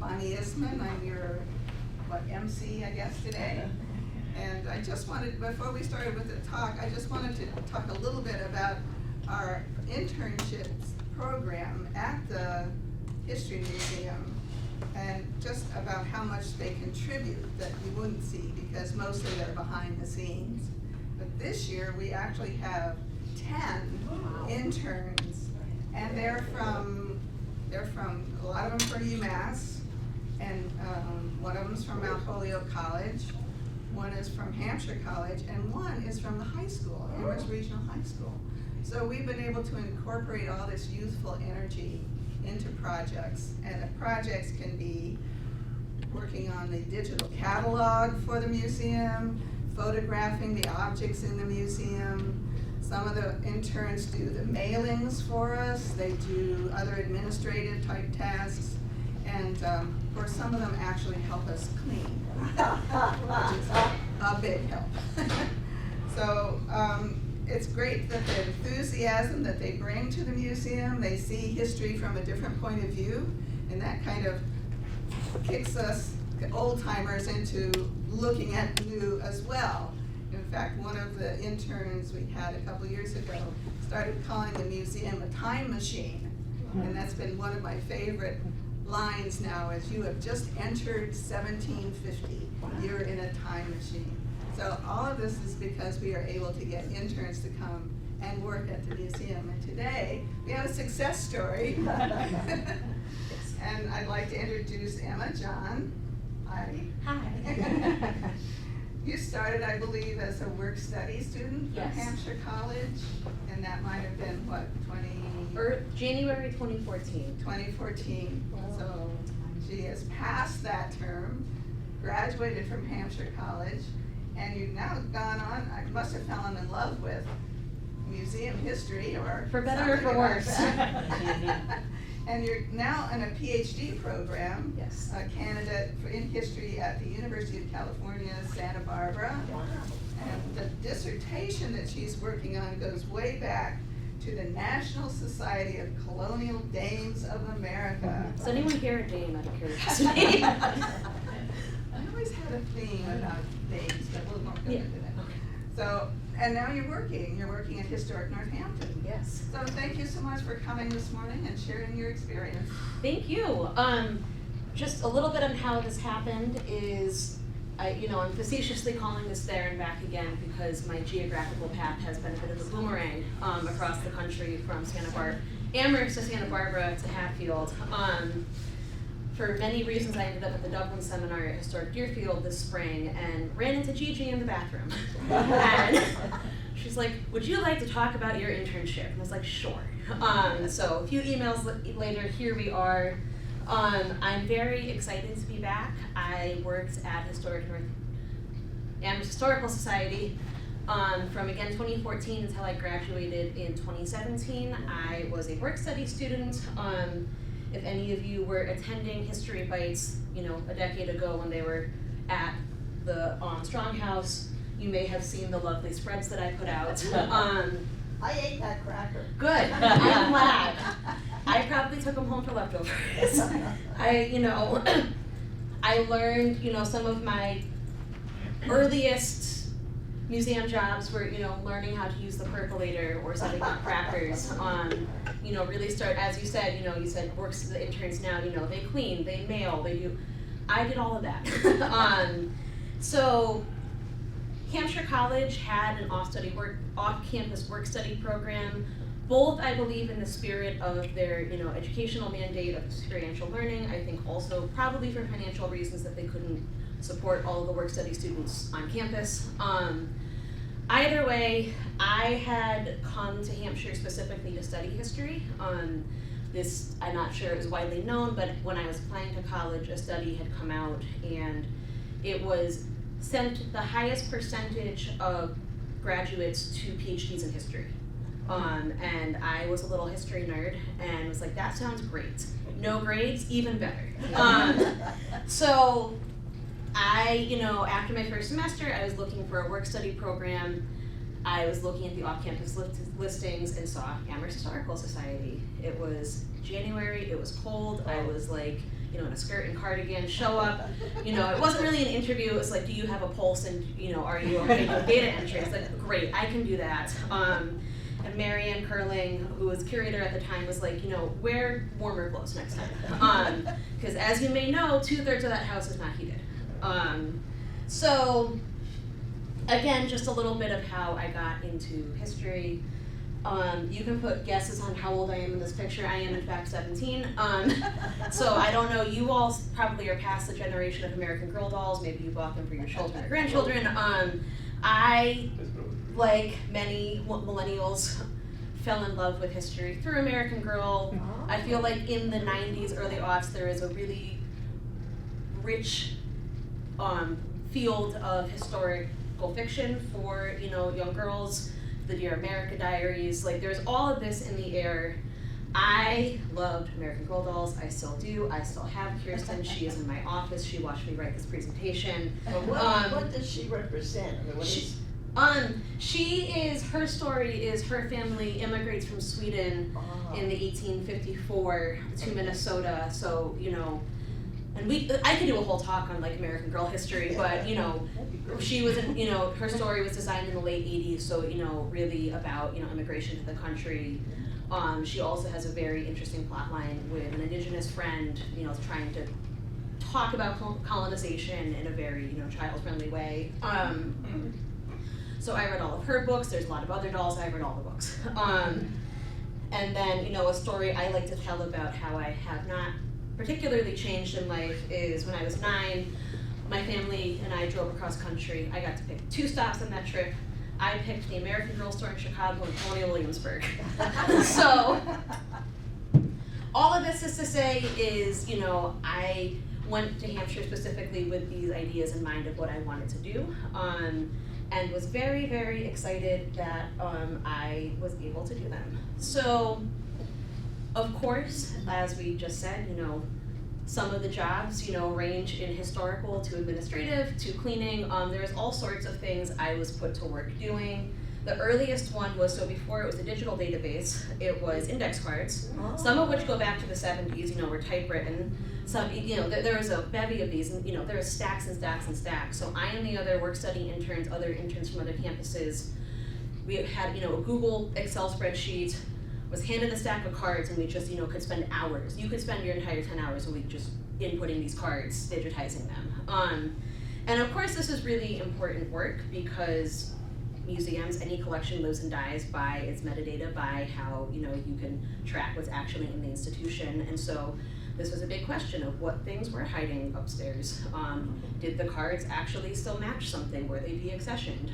Bonnie Isman. I'm your, MC, I guess, today. And I just wanted, before we started with the talk, I just wanted to talk a little bit about our internships program at the History Museum, and just about how much they contribute that you wouldn't see, because mostly they're behind the scenes. But this year, we actually have 10 interns, and they're from, a lot of them from UMass, and one of them's from Mount Holyoke College, one is from Hampshire College, and one is from the high school, Amherst Regional High School. So we've been able to incorporate all this youthful energy into projects, and the projects can be working on the digital catalog for the museum, photographing the objects in the museum. Some of the interns do the mailings for us, they do other administrative type tasks, and of course some of them actually help us clean, which is a big help. So it's great that the enthusiasm that they bring to the museum, they see history from a different point of view, and that kind of kicks us old timers into looking at new as well. In fact, one of the interns we had a couple years ago started calling the museum a time machine, and that's been one of my favorite lines now, is you have just entered 1750, you're in a time machine. So all of this is because we are able to get interns to come and work at the museum. And today, we have a success story. And I'd like to introduce Emma John. Hi. Hi. You started, I believe, as a work-study student from Yes. Hampshire College, and that might have been, what, January 2014. 2014. Wow. So she has passed that term, graduated from Hampshire College, and you've now gone on, I must have fallen in love with museum history, or For better or for something like worse. that. And you're now in a PhD program, Yes. a candidate in history at the University of California, Santa Barbara. Wow. And the dissertation that she's working on goes way back to the National Society of Colonial Dames of America. Is anyone here a dame out of curiosity? I always had a theme about dames, but we'll not go Yeah. into that. Okay. So, and now you're working at Historic Northampton. Yes. So thank you so much for coming this morning and sharing your experience. Thank you. Just a little bit on how this happened is, I'm facetiously calling this there and back again because my geographical path has been a bit of a boomerang across the country from Amherst to Santa Barbara to Hatfield. For many reasons, I ended up at the Dublin seminar at Historic Deerfield this spring and ran into Gigi in the bathroom. And she's like, "Would you like to talk about your internship?" And I was like, "Sure." So a few emails later, here we are. I'm very excited to be back. I worked at Amherst Historical Society from, again, 2014 until I graduated in 2017. I was a work-study student. If any of you were attending History Bites, a decade ago when they were at the Strong House, you may have seen the lovely spreads that I put out. I ate that cracker. Good, I'm glad. I probably took them home for leftovers. I learned, some of my earliest museum jobs were, learning how to use the percolator or setting up crackers. Really start, as you said, you said works the interns now, they clean, they mail, they do. I did all of that. So Hampshire College had an off-campus work-study program, both, I believe, in the spirit of their, educational mandate of experiential learning. I think also probably for financial reasons that they couldn't support all of the work-study students on campus. Either way, I had come to Hampshire specifically to study history. This, I'm not sure it was widely known, but when I was applying to college, a study had come out, and it was sent the highest percentage of graduates to PhDs in history. And I was a little history nerd and was like, that sounds great. No grades, even better. So I, after my first semester, I was looking for a work-study program. I was looking at the off-campus listings and saw Amherst Historical Society. It was January, it was cold, I was like, you know, in a skirt and cardigan, show up, you know, it wasn't really an interview, it was like, do you have a pulse and, you know, are you okay with data entry? It's like, great, I can do that. And Marianne Curling, who was curator at the time, was like, you know, wear warmer clothes next time. Because as you may know, 2/3 of that house is not heated. So, again, just a little bit of how I got into history. You can put guesses on how old I am in this picture. I am in fact 17. So I don't know, you all probably are past the generation of American Girl dolls. Maybe you bought them for your children or grandchildren. I, like many millennials, fell in love with history through American Girl. I feel like in the 90s, early aughts, there is a really rich field of historical fiction for, you know, young girls. The Dear America Diaries, like there's all of this in the air. I loved American Girl dolls, I still do, I still have Kirsten, she is in my office, she watched me write this presentation. What does she represent? I mean, her story is her family immigrates from Sweden in the 1854 to Minnesota, so, you know, and I could do a whole talk on like American Girl history, but you know, she was in, you know, her story was designed in the late 80s, so, you know, really about, you know, immigration to the country. She also has a very interesting plot line with an indigenous friend, you know, trying to talk about colonization in a very, you know, child-friendly way. So I read all of her books, there's a lot of other dolls, I read all the books. And then, you know, a story I like to tell about how I have not particularly changed in life is when I was 9, my family and I drove across country. I got to pick 2 stops on that trip. I picked the American Girl store in Chicago and Colonial Williamsburg. So, all of this is to say is, you know, I went to Hampshire specifically with these ideas in mind of what I wanted to do, and was very, very excited that I was able to do them. So, of course, as we just said, you know, some of the jobs, you know, range in historical to administrative to cleaning. There's all sorts of things I was put to work doing. The earliest one was, so before it was a digital database, it was index cards, some of which go back to the 70s, you know, were typewritten. Some, you know, there was a bevy of these, and, you know, there was stacks and stacks and stacks. So I and the other work-study interns, other interns from other campuses, we had, you know, a Google Excel spreadsheet, was handed a stack of cards, and we just, you know, could spend hours. You could spend your entire 10 hours a week just inputting these cards, digitizing them. And of course, this is really important work because museums, any collection lives and dies by its metadata, by how, you know, you can track what's actually in the institution. And so this was a big question of what things were hiding upstairs. Did the cards actually still match something? Were they deaccessioned?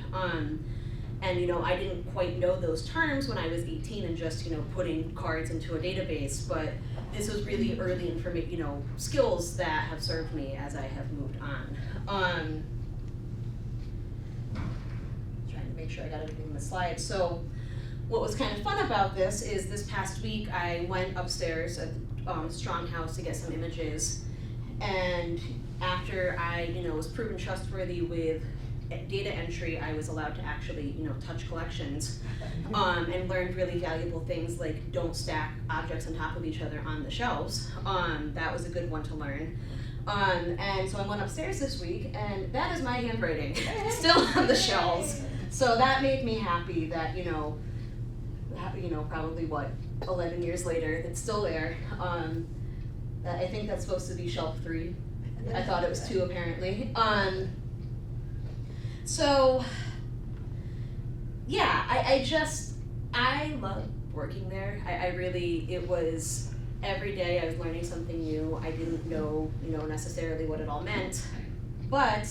And, you know, I didn't quite know those terms when I was 18 and just, you know, putting cards into a database, but this was really early you know, skills that have served me as I have moved on. Trying to make sure I got everything in the slide. So what was kind of fun about this is this past week I went upstairs at Strong House to get some images, and after I, you know, was proven trustworthy with data entry, I was allowed to actually, you know, touch collections, and learned really valuable things like don't stack objects on top of each other on the shelves. That was a good one to learn. And so I went upstairs this week, and that is my handwriting, still on the shelves. So that made me happy that, you know, probably what, 11 years later, it's still there. I think that's supposed to be shelf 3. I thought it was 2 apparently. So, yeah, I love working there. I really, it was, every day I was learning something new. I didn't know, you know, necessarily what it all meant. But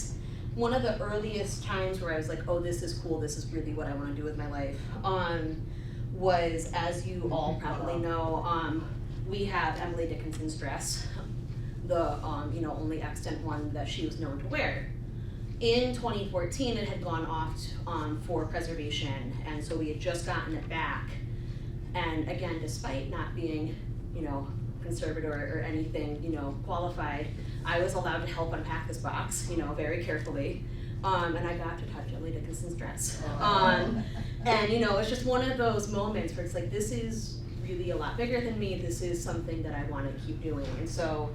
one of the earliest times where I was like, oh, this is cool, this is really what I want to do with my life, was, as you all probably know, we have Emily Dickinson's dress, the, you know, only extant one that she was known to wear. In 2014, it had gone off for preservation, and so we had just gotten it back. And again, despite not being, you know, conservator or anything, you know, qualified, I was allowed to help unpack this box, you know, very carefully. And I got to touch Emily Dickinson's dress. And you know, it's just one of those moments where it's like, this is really a lot bigger than me, this is something that I want to keep doing. And so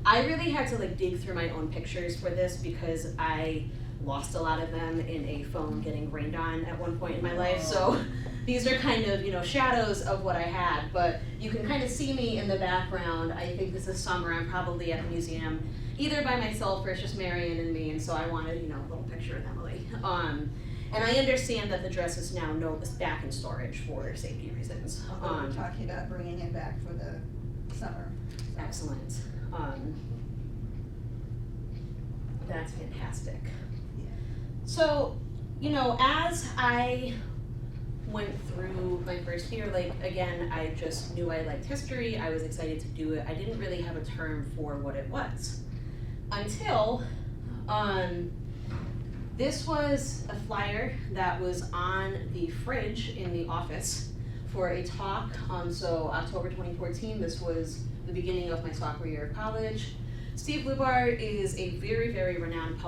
I really had to like dig through my own pictures for this because I lost a lot of them in a phone getting rained on at one point in my life. So these are kind of, you know, shadows of what I had, but you can kind of see me in the background. I think this is summer, I'm probably at the museum, either by myself or it's just Marion and me, and so I wanted, you know, a little picture of Emily. And I understand that the dress is now back in storage for safety reasons. We're talking about bringing it back for the summer. Excellent. That's fantastic. Yeah. So, you know, as I went through my first year, like, again, I just knew I liked history, I was excited to do it. I didn't really have a term for what it was until, this was a flyer that was on the fridge in the office for a talk. So October 2014, this was the beginning of my sophomore year of college. Steve Lubar is a very, very renowned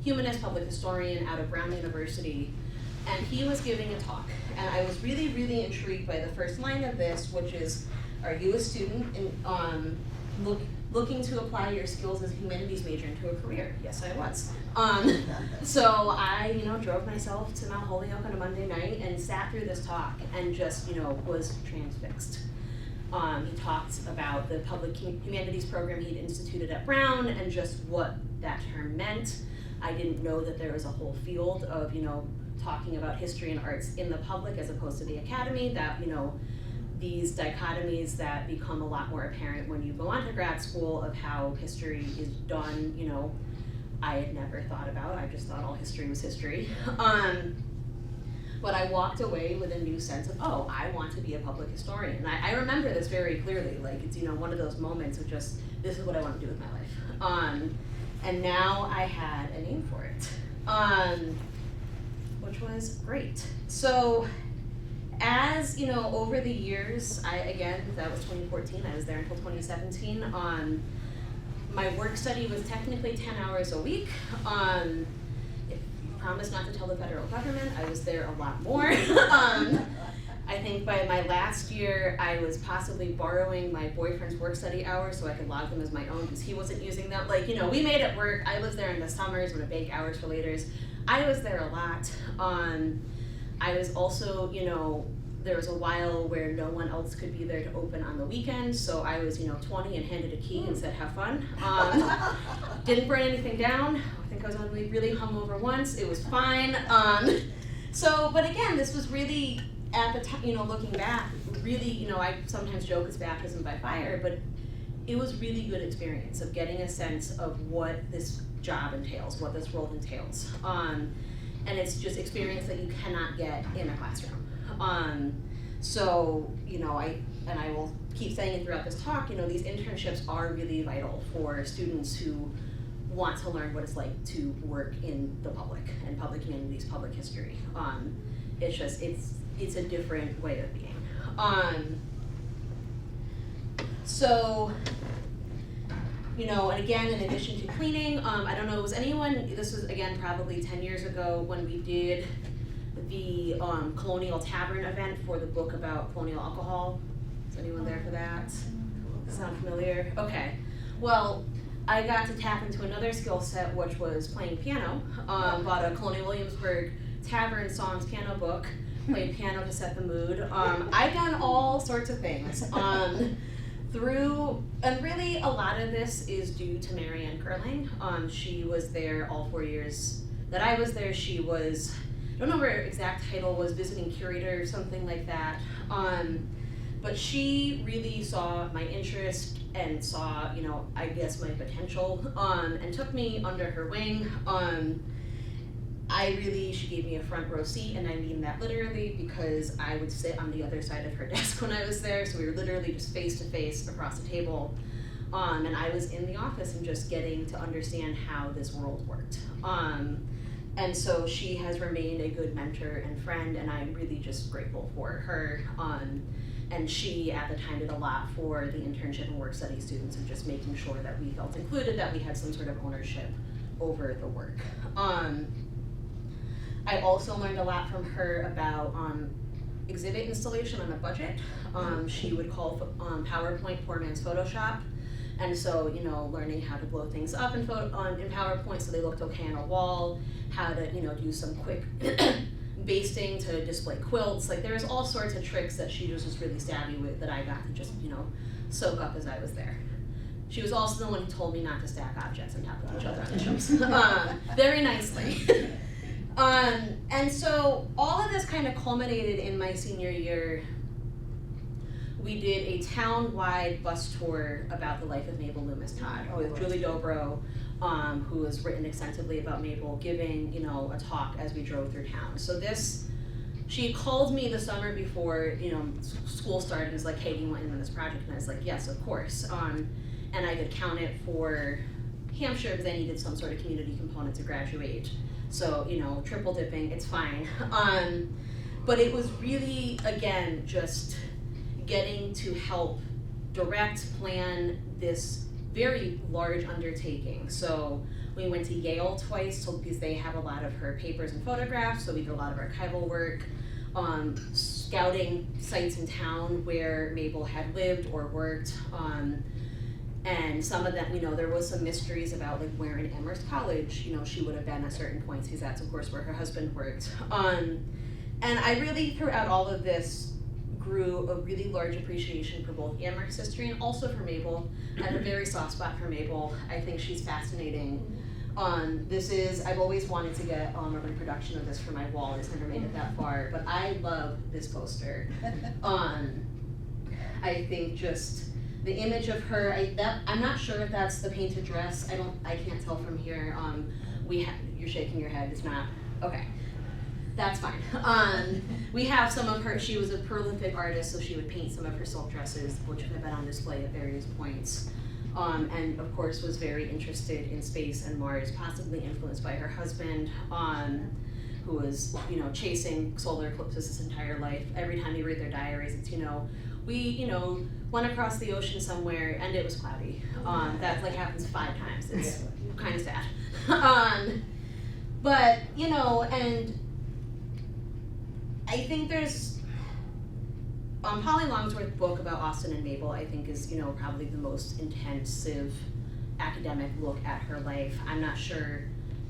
humanist public historian out of Brown University, and he was giving a talk. And I was really, really intrigued by the first line of this, which is, are you a student in, looking to apply your skills as a humanities major into a career? Yes, I was. So I, you know, drove myself to Mount Holyoke on a Monday night and sat through this talk and just, you know, was transfixed. He talked about the public humanities program he'd instituted at Brown and just what that term meant. I didn't know that there was a whole field of, you know, talking about history and arts in the public as opposed to the academy, that, you know, these dichotomies that become a lot more apparent when you go on to grad school of how history is done, you know, I had never thought about. I just thought all history was history. But I walked away with a new sense of, oh, I want to be a public historian. And I remember this very clearly, like it's, you know, one of those moments of just, this is what I want to do with my life. And now I had a name for it, which was great. So, as you know, over the years, that was 2014, I was there until 2017. My work study was technically 10 hours a week. If you promise not to tell the federal government, I was there a lot more. I think by my last year, I was possibly borrowing my boyfriend's work study hours so I could log them as my own because he wasn't using them. Like, you know, we made it work. I was there in the summers when I bank hours for laters. I was there a lot. I was also, you know, there was a while where no one else could be there to open on the weekends, so I was, you know, 20 and handed a key and said, have fun. Didn't burn anything down. I think I was only really hungover once. It was fine. But again, this was really, at the time, you know, looking back, really, you know, I sometimes joke it's baptism by fire, but it was really good experience of getting a sense of what this job entails, what this role entails. And it's just experience that you cannot get in a classroom. So, you know, I will keep saying it throughout this talk, you know, these internships are really vital for students who want to learn what it's like to work in the public and public humanities, public history. It's just, it's a different way of being. So, you know, and again, in addition to cleaning, I don't know, was anyone, this was again probably 10 years ago when we did the Colonial Tavern event for the book about colonial alcohol. Is anyone there for that? Sound familiar? Okay. Well, I got to tap into another skill set, which was playing piano. Bought a Colonial Williamsburg Tavern songs piano book, played piano to set the mood. I've done all sorts of things. And really a lot of this is due to Marianne Curling. She was there all 4 years that I was there. She was, I don't know what her exact title was, visiting curator or something like that. But she really saw my interest and saw, you know, I guess my potential, and took me under her wing. She gave me a front row seat, and I mean that literally because I would sit on the other side of her desk when I was there, so we were literally just face to face across the table. And I was in the office and just getting to understand how this world worked. And so she has remained a good mentor and friend, and I'm really just grateful for her. And she, at the time, did a lot for the internship and work study students and just making sure that we felt included, that we had some sort of ownership over the work. I also learned a lot from her about exhibit installation on a budget. She would call PowerPoint poor man's Photoshop. And so, you know, learning how to blow things up in PowerPoint so they looked okay on a wall, how to, you know, do some quick basting to display quilts. Like, there's all sorts of tricks that she was just really savvy with that I got to just, you know, soak up as I was there. She was also the one who told me not to stack objects on top of each other on the shelves, very nicely. And so all of this kind of culminated in my senior year. We did a town-wide bus tour about the life of Mabel Loomis Todd with Julie Dobro, who has written extensively about Mabel, giving, you know, a talk as we drove through town. So she called me the summer before, you know, school started and was like, hey, do you want in on this project? And I was like, yes, of course. And I could count it for Hampshire because I needed some sort of community component to graduate. So, you know, triple dipping, it's fine. But it was really, again, just getting to help direct plan this very large undertaking. So we went to Yale twice because they have a lot of her papers and photographs, so we did a lot of archival work, scouting sites in town where Mabel had lived or worked, and some of them, you know, there was some mysteries about like where in Amherst College, you know, she would have been at certain points, because that's of course where her husband worked. And I really, throughout all of this, grew a really large appreciation for both Amherst history and also for Mabel. I have a very soft spot for Mabel. I think she's fascinating. I've always wanted to get a reproduction of this for my wall. I just never made it that far, but I love this poster. I think just the image of her, I'm not sure if that's the painted dress. I can't tell from here. You're shaking your head, it's not, okay. That's fine. We have some of her, she was a prolific artist, so she would paint some of her silk dresses, which have been on display at various points. And of course was very interested in space and Mars, possibly influenced by her husband, who was, you know, chasing solar eclipses his entire life. Every time you read their diaries, it's, you know, we, you know, went across the ocean somewhere and it was cloudy. That like happens 5 times. It's kind of sad. But, you know, and I think there's Polly Longsworth's book about Austin and Mabel, I think is, you know, probably the most intensive academic look at her life. I'm not sure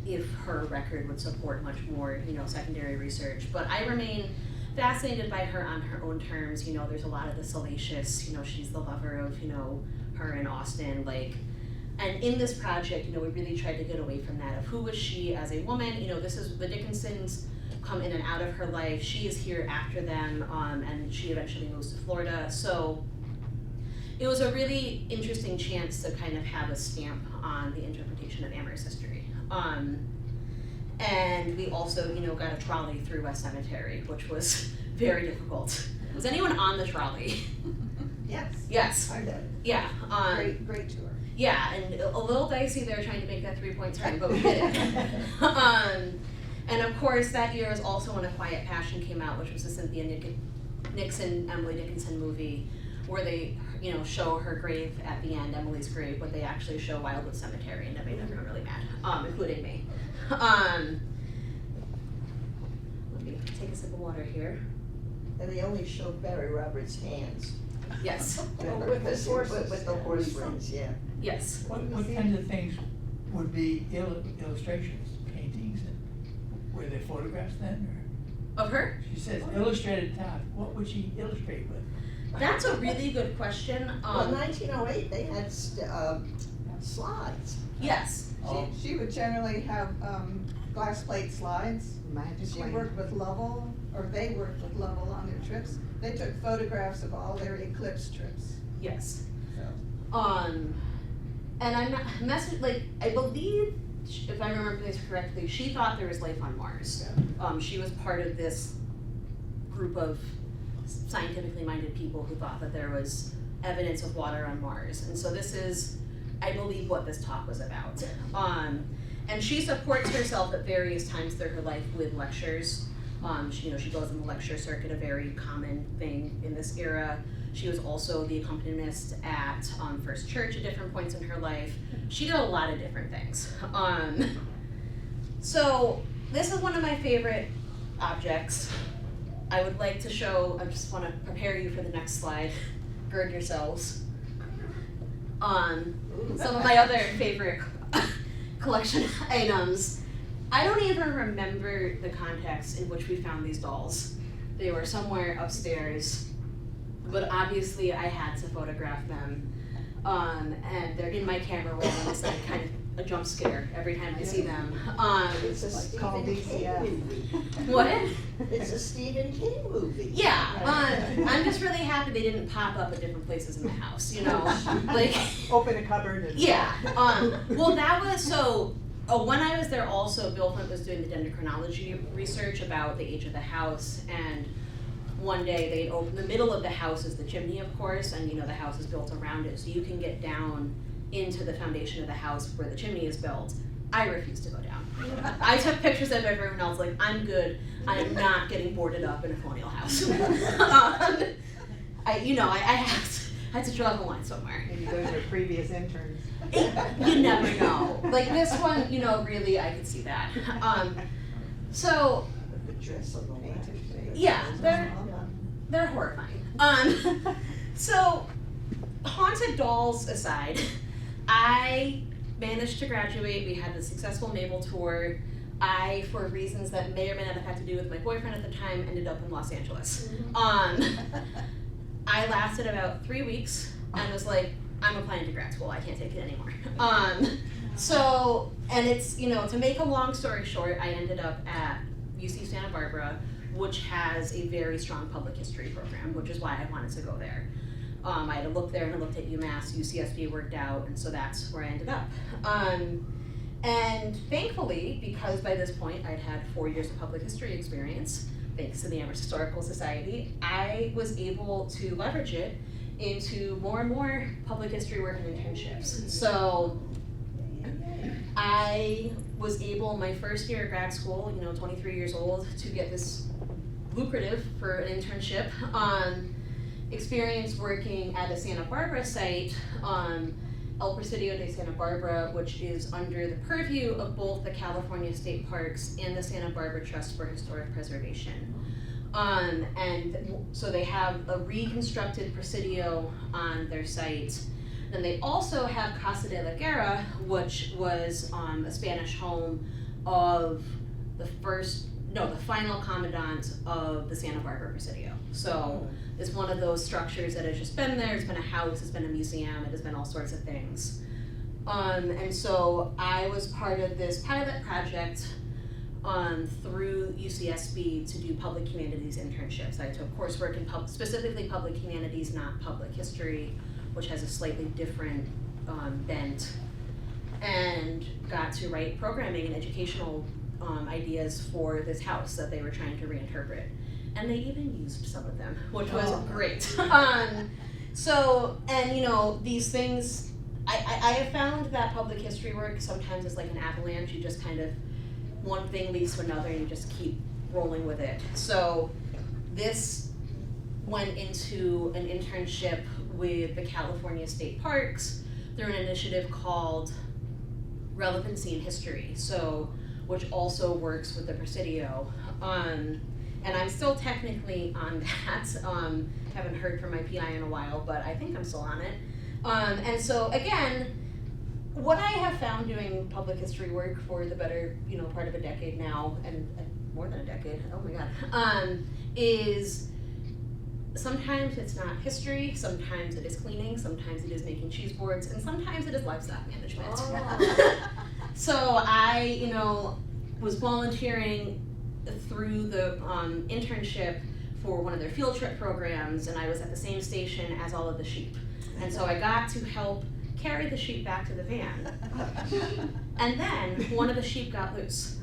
if her record would support much more, you know, secondary research, but I remain fascinated by her on her own terms. You know, there's a lot of the salacious, you know, she's the lover of, you know, her and Austin, like, and in this project, you know, we really tried to get away from that of who was she as a woman. You know, this is the Dickinsons come in and out of her life. She is here after them, and she eventually moves to Florida. So it was a really interesting chance to kind of have a stamp on the interpretation of Amherst history. And we also, you know, got a trolley through West Cemetery, which was very difficult. Was anyone on the trolley? Yes. Yes. I did. Yeah. Great tour. Yeah, and a little dicey there trying to make that 3-point turn, but we did it. And of course, that year was also when A Quiet Passion came out, which was a Cynthia Nixon, Emily Dickinson movie, where they, you know, show her grave at the end, Emily's grave, but they actually show Wildwood Cemetery, and that made everyone really mad, including me. Let me take a sip of water here. And they only showed Barry Roberts' hands. Yes. With the horse rings, yeah. Yes. What kinds of things would be illustrations, paintings, and were they photographs then, or? Of her? She says illustrated Todd. What would she illustrate with? That's a really good question. Well, 1908, they had slides. Yes. She would generally have glass plate slides. She worked with Lovell, or they worked with Lovell on their trips. They took photographs of all their eclipse trips. Yes. So. And I'm not I believe, if I remember this correctly, she thought there was life on Mars. Yeah. She was part of this group of scientifically minded people who thought that there was evidence of water on Mars. And so this is, I believe, what this talk was about. And she supports herself at various times through her life with lectures. She goes on the lecture circuit, a very common thing in this era. She was also the accompanist at First Church at different points in her life. She did a lot of different things. So this is one of my favorite objects. I would like to show, I just want to prepare you for the next slide. Gird yourselves. Some of my other favorite collection items. I don't even remember the context in which we found these dolls. They were somewhere upstairs, but obviously I had to photograph them. And they're in my camera roll, and it's like kind of a jump scare every time I see them. It's a Stephen King movie. What? It's a Stephen King movie. Yeah, I'm just really happy they didn't pop up at different places in the house, you know? Like, Open a cupboard and. yeah, well, that was so, when I was there also, Bill Flint was doing the dendrochronology research about the age of the house, and one day they opened, the middle of the house is the chimney, of course, and you know, the house is built around it, so you can get down into the foundation of the house where the chimney is built. I refuse to go down. I took pictures of everyone else, like, I'm good, I am not getting boarded up in a colonial house. I had to draw the line somewhere. Maybe those are previous interns. You never know. Like this one, you know, really, I could see that. So, The dress on the painted face. yeah, they're horrifying. So, haunted dolls aside, I managed to graduate. We had a successful naval tour. I, for reasons that may or may not have had to do with my boyfriend at the time, ended up in Los Angeles. I lasted about 3 weeks and was like, I'm applying to grad school. I can't take it anymore. So, and it's, you know, to make a long story short, I ended up at UC Santa Barbara, which has a very strong public history program, which is why I wanted to go there. I had to look there and I looked at UMass, UCSB worked out, and so that's where I ended up. And thankfully, because by this point I'd had 4 years of public history experience, thanks to the Amherst Historical Society, I was able to leverage it into more and more public history work and internships. So I was able, my first year at grad school, you know, 23 years old, to get this lucrative for an internship experience working at a Santa Barbara site, El Presidio de Santa Barbara, which is under the purview of both the California State Parks and the Santa Barbara Trust for Historic Preservation. And so they have a reconstructed Presidio on their site. Then they also have Casa de la Guerra, which was a Spanish home of the final commandant of the Santa Barbara Presidio. So it's one of those structures that has just been there. It's been a house, it's been a museum, it has been all sorts of things. And so I was part of this pilot project through UCSB to do public humanities internships. I took coursework in specifically public humanities, not public history, which has a slightly different bent, and got to write programming and educational ideas for this house that they were trying to reinterpret. And they even used some of them, which was great. So, and you know, these things, I have found that public history work sometimes is like an avalanche. You just kind of, one thing leads to another and you just keep rolling with it. So this went into an internship with the California State Parks through an initiative called Relevancy in History, so which also works with the Presidio. And I'm still technically on that. Haven't heard from my PI in a while, but I think I'm still on it. And so again, what I have found doing public history work for the better, you know, part of a decade now, and more than a decade, oh my God, is sometimes it's not history, sometimes it is cleaning, sometimes it is making cheese boards, and sometimes it is livestock management. Oh. So I, you know, was volunteering through the internship for one of their field trip programs, and I was at the same station as all of the sheep. And so I got to help carry the sheep back to the van. And then one of the sheep got loose.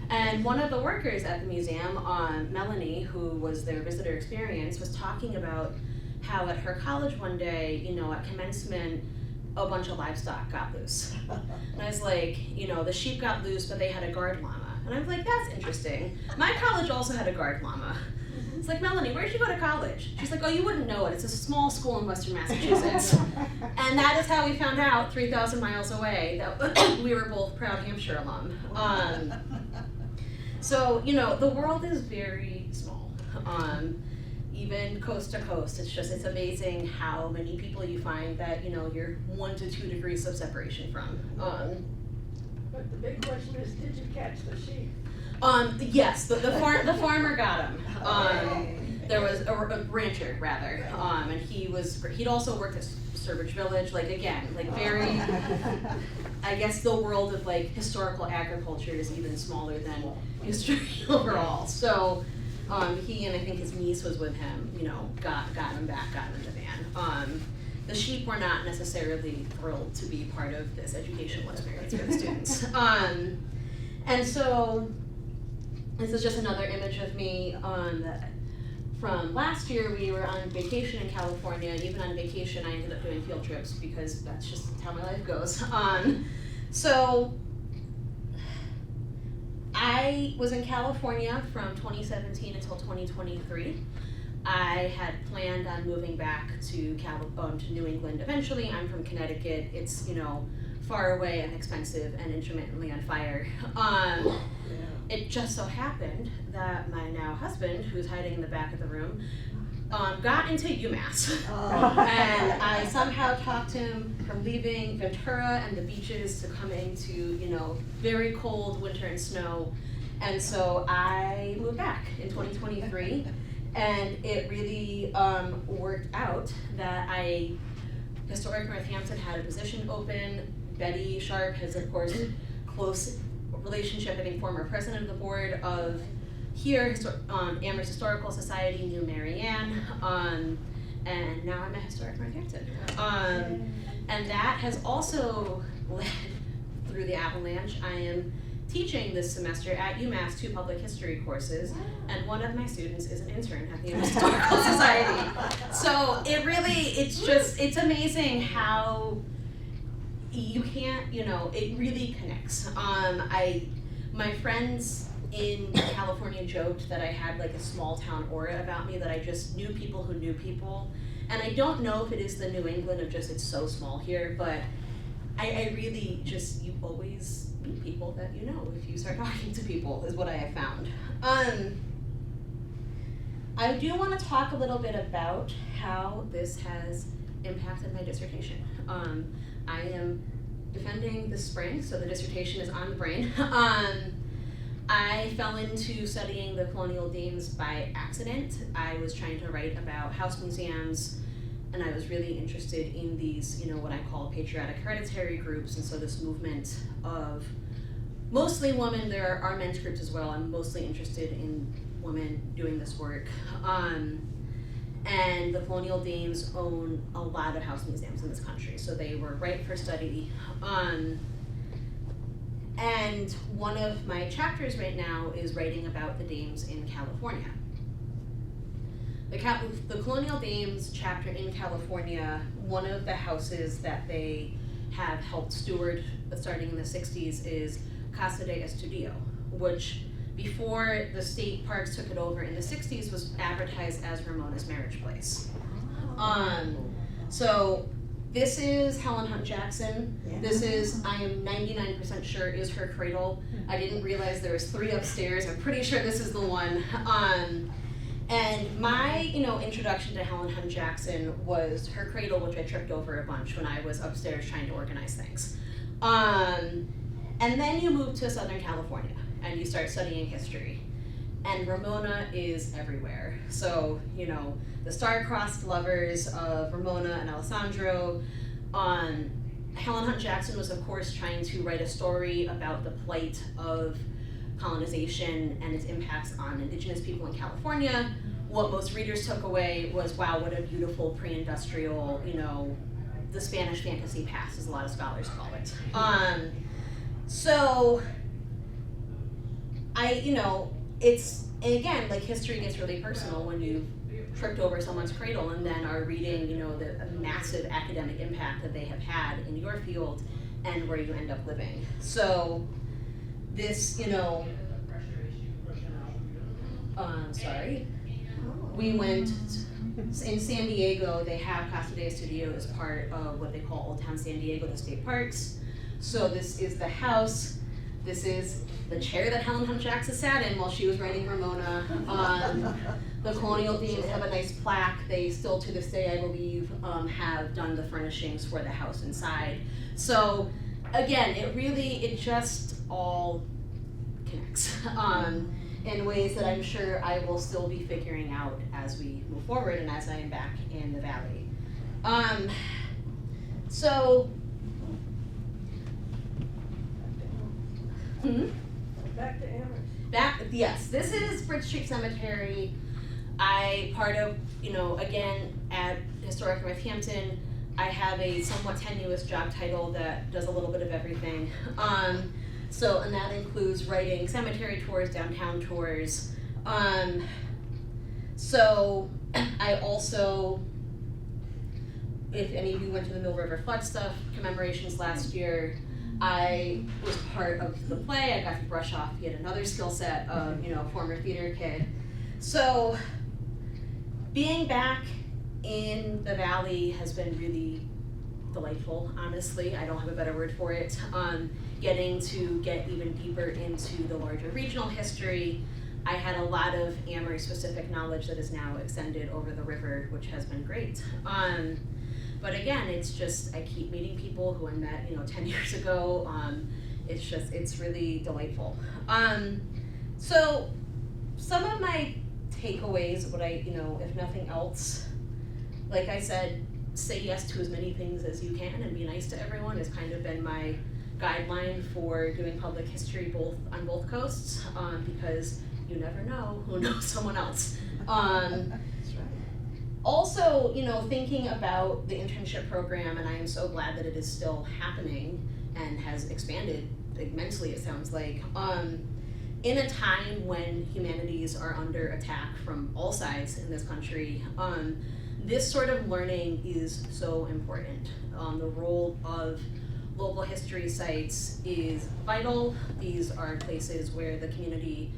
And one of the workers at the museum, Melanie, who was their visitor experience, was talking about how at her college one day, you know, at commencement, a bunch of livestock got loose. And I was like, you know, the sheep got loose, but they had a guard llama. And I was like, that's interesting. My college also had a guard llama. It's like, Melanie, where'd you go to college? She's like, oh, you wouldn't know it. It's a small school in Western Massachusetts. And that is how we found out 3,000 miles away that we were both proud Hampshire alum. So, you know, the world is very small. Even coast to coast, it's amazing how many people you find that, you know, you're 1 to 2 degrees of separation from. But the big question is, did you catch the sheep? Yes, the farmer got him. There was a rancher rather, and he'd also worked at Sturbridge Village, like again, like very, I guess the world of like historical agriculture is even smaller than history overall. So, he and I think his niece was with him, you know, got him back, got him in the van. The sheep were not necessarily thrilled to be part of this educational experience for the students. And so, this is just another image of me from last year. We were on vacation in California, and even on vacation I ended up doing field trips because that's just how my life goes. So I was in California from 2017 until 2023. I had planned on moving back to New England eventually. I'm from Connecticut. It's, you know, far away and expensive and intermittently on fire. It just so happened that my now husband, who's hiding in the back of the room, got into UMass. And I somehow talked him from leaving Ventura and the beaches to coming to, you know, very cold winter and snow. And so I moved back in 2023, and it really worked out that Historic Northampton had a position open. Betty Sharp has, of course, close relationship, I think former president of the board of here, Amherst Historical Society, knew Mary Ann, and now I'm at Historic Northampton. And that has also led through the avalanche. I am teaching this semester at UMass 2 public history courses, and one of my students is an intern at the Amherst Historical Society. So it's amazing how you can't, you know, it really connects. My friends in California joked that I had like a small town aura about me, that I just knew people who knew people. And I don't know if it is the New England of just it's so small here, but I really just, you always meet people that you know if you start talking to people, is what I have found. I do want to talk a little bit about how this has impacted my dissertation. I am defending this spring, so the dissertation is on the brain. I fell into studying the colonial dames by accident. I was trying to write about house museums, and I was really interested in these, you know, what I call patriotic hereditary groups, and so this movement of mostly women. There are men's groups as well. I'm mostly interested in women doing this work. And the colonial dames own a lot of house museums in this country, so they were ripe for study. And one of my chapters right now is writing about the dames in California. The colonial dames chapter in California, one of the houses that they have helped steward starting in the 60s is Casa de Estudio, which before the state parks took it over in the 60s was advertised as Ramona's marriage place. So this is Helen Hunt Jackson. Yeah. This is, I am 99% sure, is her cradle. I didn't realize there was 3 upstairs. I'm pretty sure this is the one. And my, introduction to Helen Hunt Jackson was her cradle, which I tripped over a bunch when I was upstairs trying to organize things. And then you move to Southern California and you start studying history. And Ramona is everywhere. So, the star-crossed lovers of Ramona and Alessandro. Helen Hunt Jackson was, of course, trying to write a story about the plight of colonization and its impacts on indigenous people in California. What most readers took away was, wow, what a beautiful pre-industrial, the Spanish fantasy past, as a lot of scholars call it. So, it's, and again, like, history gets really personal when you tripped over someone's cradle and then are reading, the massive academic impact that they have had in your field and where you end up living. So this, sorry. we went, in San Diego, they have Casa de Estudio as part of what they call Old Town San Diego, the state parks. So this is the house, this is the chair that Helen Hunt Jackson sat in while she was writing Ramona. The colonial themes have a nice plaque. They still, to this day, I believe, have done the furnishings for the house inside. So again, it just all connects in ways that I'm sure I will still be figuring out as we move forward and as I am back in the Valley. Back to Amherst. Yes, this is Bridge Street Cemetery. Part of, again, at Historic Northampton, I have a somewhat tenuous job title that does a little bit of everything. And that includes writing cemetery tours, downtown tours. So I also, if any of you went to the Mill River Flood stuff commemorations last year, I was part of the play. I got to brush off yet another skill set of, former theater kid. So being back in the Valley has been really delightful, honestly. I don't have a better word for it. Getting to get even deeper into the larger regional history. I had a lot of Amherst specific knowledge that is now extended over the river, which has been great. But again, it's just, I keep meeting people who I met, 10 years ago. It's really delightful. So some of my takeaways, what I, if nothing else, like I said, say yes to as many things as you can and be nice to everyone has kind of been my guideline for doing public history on both coasts, because you never know who knows someone else. That's right. Also, thinking about the internship program, and I am so glad that it is still happening and has expanded immensely, it sounds like. In a time when humanities are under attack from all sides in this country, this sort of learning is so important. The role of local history sites is vital. These are places where the community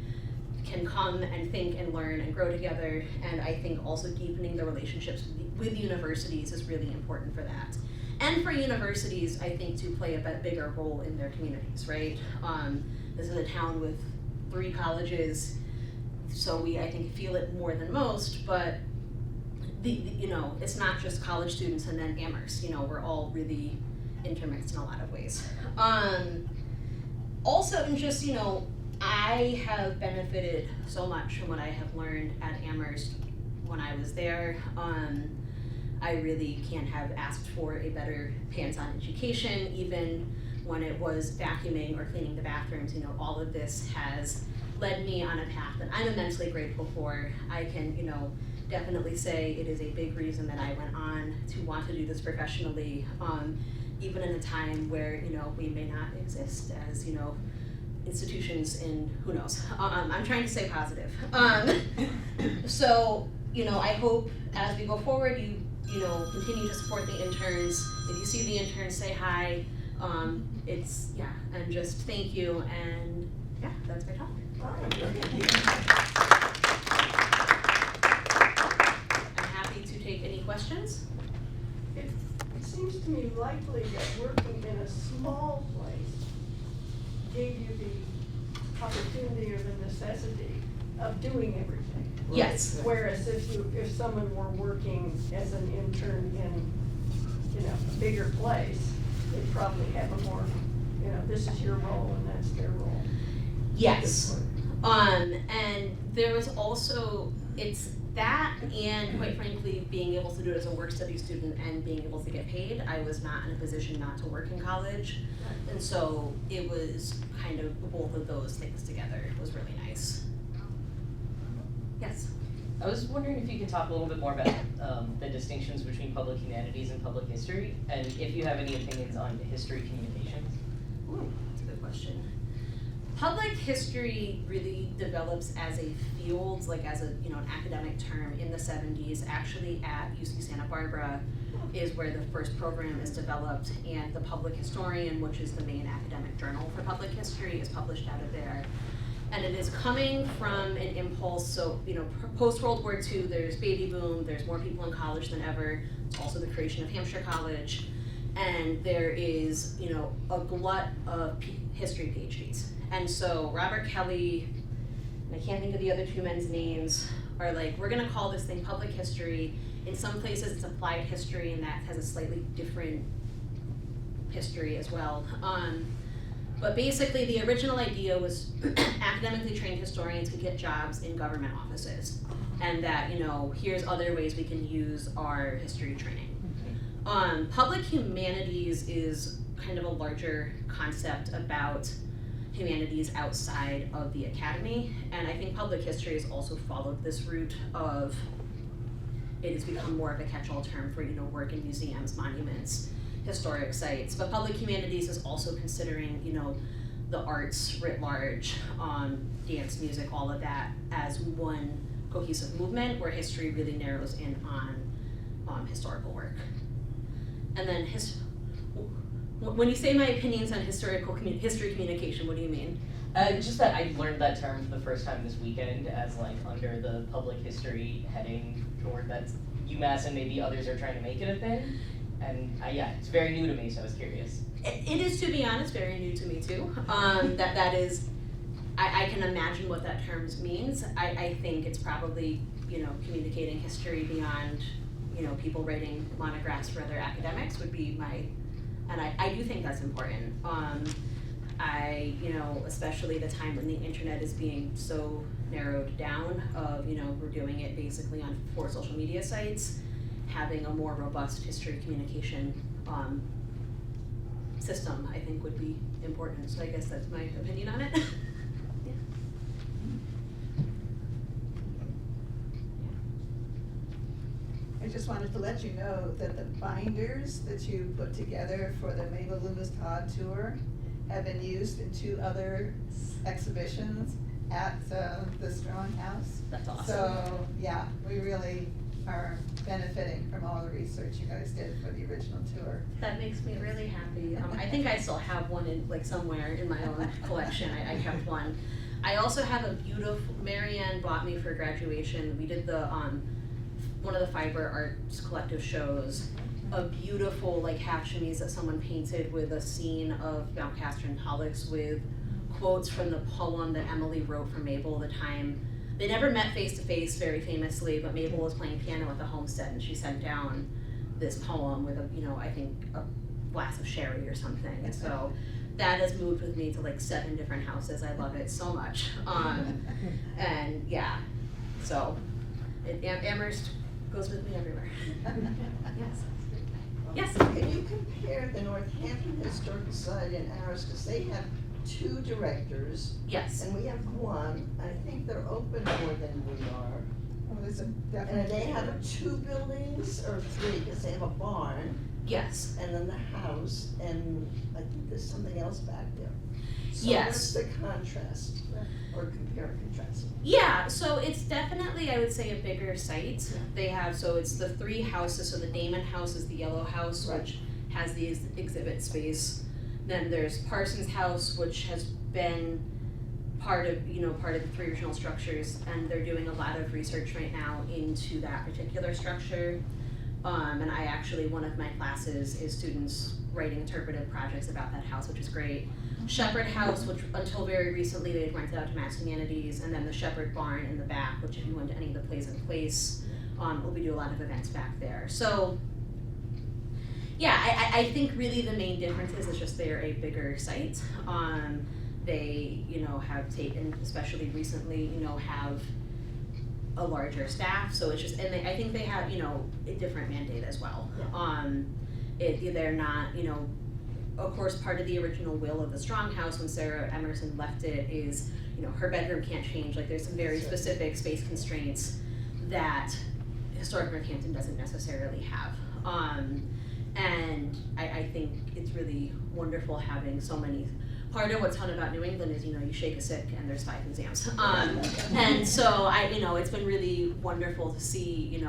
can come and think and learn and grow together, and I think also deepening the relationships with universities is really important for that. And for universities, I think, to play a bigger role in their communities, right? This is a town with 3 colleges, so we, I think, feel it more than most, but it's not just college students and then Amherst, we're all really intermixed in a lot of ways. Also, in just, I have benefited so much from what I have learned at Amherst when I was there. I really can't have asked for a better hands-on education, even when it was vacuuming or cleaning the bathrooms. All of this has led me on a path that I'm immensely grateful for. I can, definitely say it is a big reason that I went on to want to do this professionally, even in a time where, we may not exist as, institutions in who knows. I'm trying to stay positive. So, I hope as we go forward, you continue to support the interns. If you see the interns, say hi. And just thank you, and that's my talk. I'm happy to take any questions. It seems to me likely that working in a small place gave you the opportunity or the necessity of doing everything. Yes. Whereas if someone were working as an intern in a bigger place, they'd probably have a more, this is your role and that's their role. Yes. And there was also, it's that, and quite frankly, being able to do it as a work study student and being able to get paid. I was not in a position not to work in college, and so it was kind of both of those things together. It was really nice. Yes? I was wondering if you could talk a little bit more about the distinctions between public humanities and public history, and if you have any opinions on history communications. Ooh, that's a good question. Public history really develops as a field, like as a an academic term in the 70s. Actually, at UC Santa Barbara is where the first program is developed, and the Public Historian, which is the main academic journal for public history, is published out of there. And it is coming from an impulse, so, post-World War II, there's baby boom, there's more people in college than ever. It's also the creation of Hampshire College. And there is, a glut of history PhDs. And so Robert Kelly, and I can't think of the other two men's names, are like, we're gonna call this thing public history. In some places it's applied history, and that has a slightly different history as well. But basically the original idea was academically trained historians could get jobs in government offices. And that, here's other ways we can use our history training. Public humanities is kind of a larger concept about humanities outside of the academy, and I think public history has also followed this route of, it has become more of a catch-all term for, work in museums, monuments, historic sites, but public humanities is also considering, the arts writ large, dance, music, all of that as one cohesive movement where history really narrows in on historical work. And then when you say my opinions on history communication, what do you mean? Just that I learned that term for the first time this weekend as like under the public history heading, or that's UMass and maybe others are trying to make it a thing. And yeah, it's very new to me, so I was curious. It is, to be honest, very new to me too. That is, I can imagine what that term means. I think it's probably, communicating history beyond, people writing monographs for other academics would be and I do think that's important. Especially the time when the internet is being so narrowed down of, we're doing it basically on 4 social media sites, having a more robust history communication system, I think would be important. So I guess that's my opinion on it. I just wanted to let you know that the binders that you put together for the Mabel Loomis Todd tour have been used in 2 other exhibitions at the Strong House. That's awesome. So, yeah, we really are benefiting from all the research you guys did for the original tour. That makes me really happy. I think I still have one in somewhere in my own collection. I kept one. I also have a beautiful, Marianne bought me for graduation. We did the one of the Fiber Arts Collective shows, a beautiful half chemise that someone painted with a scene of Mountcastor and Pollux with quotes from the poem that Emily wrote for Mabel the time. They never met face to face, very famously, but Mabel was playing piano at the homestead and she sent down this poem with I think a glass of sherry or something. And so that has moved with me to 7 different houses. I love it so much. And yeah, so Amherst goes with me everywhere. Yes. Yes. Can you compare the Northampton Historical Society and ours, because they have 2 directors, Yes. and we have 1. I think they're open more than we are. Oh, there's a And definite they have difference. 2 buildings, or 3, because they have a barn, Yes. and then the house, and I think there's something else back there. So Yes. what's the contrast, or compare and contrast? Yeah, so it's definitely, I would say, a bigger site. They have, so it's the 3 houses, so the Damon House is the yellow house, Right. which has the exhibit space. Then there's Parsons House, which has been part of the 3 original structures, and they're doing a lot of research right now into that particular structure. And I actually, one of my classes is students writing interpretive projects about that house, which is great. Shepherd House, which until very recently they had rented out to Mass Humanities, and then the Shepherd Barn in the back, which if you went to any of the plays in place, we do a lot of events back there. So, yeah, I think really the main difference is just they're a bigger site. They, have taken, especially recently, have a larger staff, so it's just, and I think they have, a different mandate as well. They're not, of course, part of the original will of the Strong House when Sarah Emerson left it is, her bedroom can't change, there's some very specific space constraints that Historic Northampton doesn't necessarily have. And I think it's really wonderful having so many. Part of what's fun about New England is, you shake a stick and there's 5 museums. And so it's been really wonderful to see,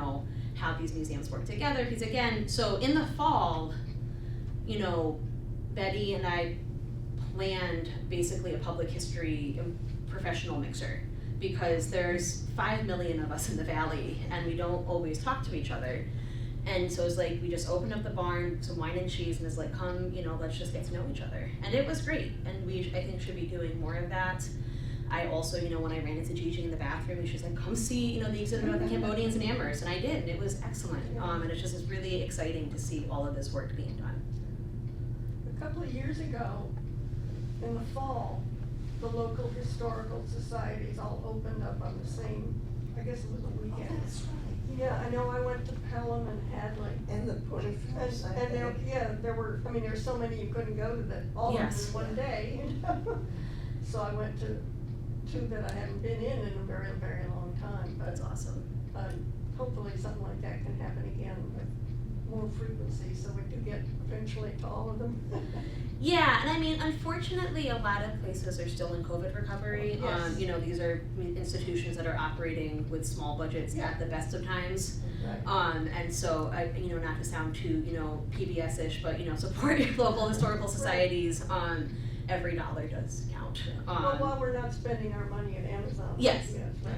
how these museums work together. Because again, so in the fall, Betty and I planned basically a public history professional mixer, because there's 5 million of us in the valley and we don't always talk to each other. And so it's like, we just opened up the barn, some wine and cheese, and it's like, come, let's just get to know each other. And it was great, and I think should be doing more of that. I also, when I ran into Gigi in the bathroom, she was like, come see, the exhibit about the Cambodians in Amherst, and I did, and it was excellent. And it's just, it's really exciting to see all of this work being done. A couple of years ago, in the fall, the local historical societies all opened up on the same, I guess it was a weekend. Oh, that's right. Yeah, I know I went to Pelham and Hadley. And the Porterfields, I And there, think. yeah, there were so many you couldn't go to that, all of them Yes. in one day, So I went to two that I hadn't been in a very, very long time, That's but, awesome. hopefully something like that can happen again with more frequency, so we do get eventually to all of them. Yeah, and I mean, unfortunately, a lot of places are still in COVID recovery. Yes. These are institutions that are operating with small budgets Yeah. at the best of times. Right. And so, not to sound too, PBS-ish, but, support your local historical societies. Every dollar does count. Well, while we're not spending our money at Amazon. Yes. Right.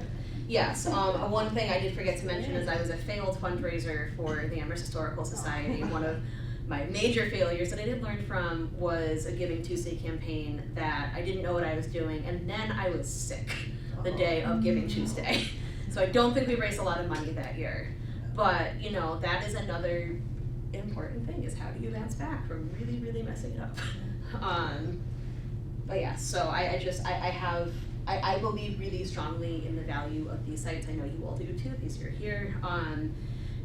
Yes, one thing I did forget to mention is I was a failed fundraiser for the Amherst Historical Society. One of my major failures that I did learn from was a Giving Tuesday campaign that I didn't know what I was doing, and then I was sick the day of Giving Tuesday. So I don't think we raised a lot of money that year. But, that is another important thing, is how do you bounce back from really, really messing it up? But yeah, so I believe really strongly in the value of these sites. I know you all do too, because you're here.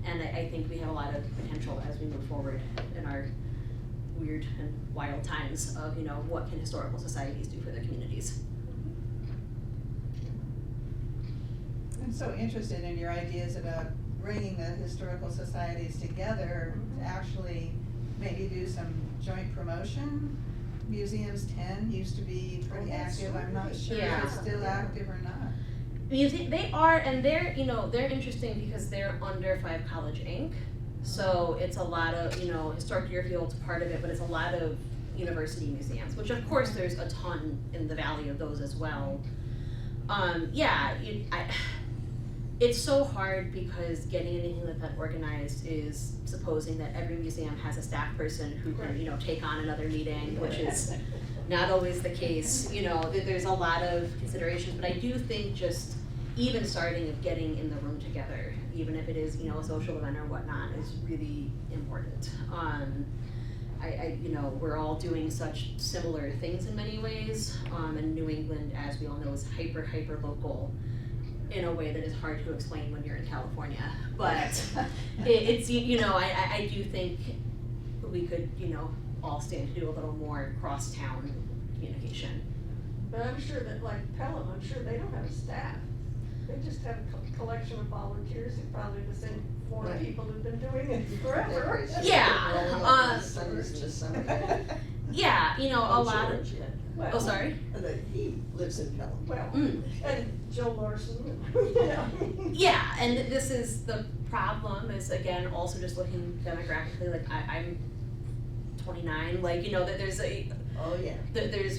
And I think we have a lot of potential as we move forward in our weird and wild times of, what can historical societies do for their communities. I'm so interested in your ideas about bringing the historical societies together to actually maybe do some joint promotion. Museums 10 used to be pretty active. I'm not sure Yeah. if it's still active or not. They are, and they're interesting because they're under 5 College Inc. So it's a lot of, Historic Deerfield's part of it, but it's a lot of university museums, which of course there's a ton in the valley of those as well. It's so hard because getting anything like that organized is supposing that every museum has a staff person who can, take on another meeting, which is not always the case. There's a lot of considerations, but I do think just even starting of getting in the room together, even if it is, a social event or whatnot, is really important. We're all doing such similar things in many ways, and New England, as we all know, is hyper local in a way that is hard to explain when you're in California. But it's, I do think we could, all stand to do a little more cross-town communication. But I'm sure that, like Pelham, I'm sure they don't have a staff. They just have a collection of volunteers, and probably the same 4 Right. people who've been doing it forever. Yeah, Sundays to Sunday. Yeah, a lot of, George, yeah. oh, sorry? He lives in Pelham. Well, Mm. and Joe Larson, Yeah, and this is the problem, is again, also just looking demographically, like I'm 29, that there's Oh, yeah. there's,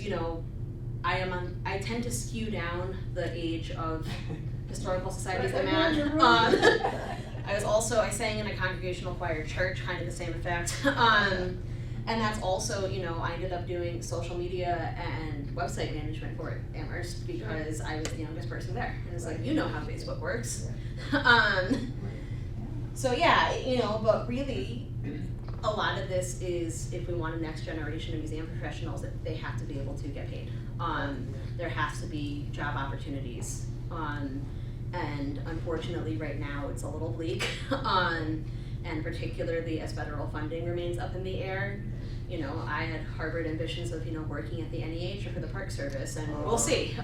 I tend to skew down the age of historical societies I'm at. I sang in a congregational choir church, kind of the same effect. And that's also, I ended up doing social media and website management for Amherst because I was the youngest person there. And it's like, how Facebook works. So yeah, but really, a lot of this is, if we want a next generation of museum professionals, that they have to be able to get paid. There has to be job opportunities. And unfortunately, right now, it's a little bleak. And particularly as federal funding remains up in the air. I had harbored ambitions of, working at the NEH or for the Park Service, and we'll see.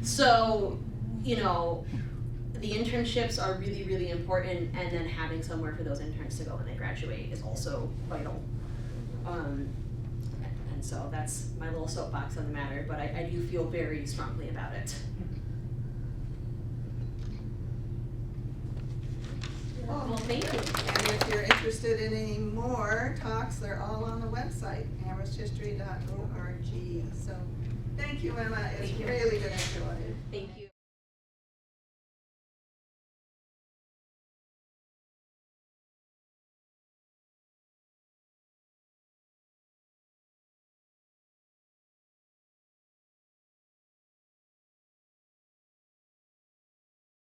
So, the internships are really, really important, and then having somewhere for those interns to go when they graduate is also vital. And so that's my little soapbox on the matter, but I do feel very strongly about it. Well, thank you. And if you're interested in any more talks, they're all on the website, amhersthistory.org. So Thank you, Emma, it's Thank you. really been a joy. Thank you.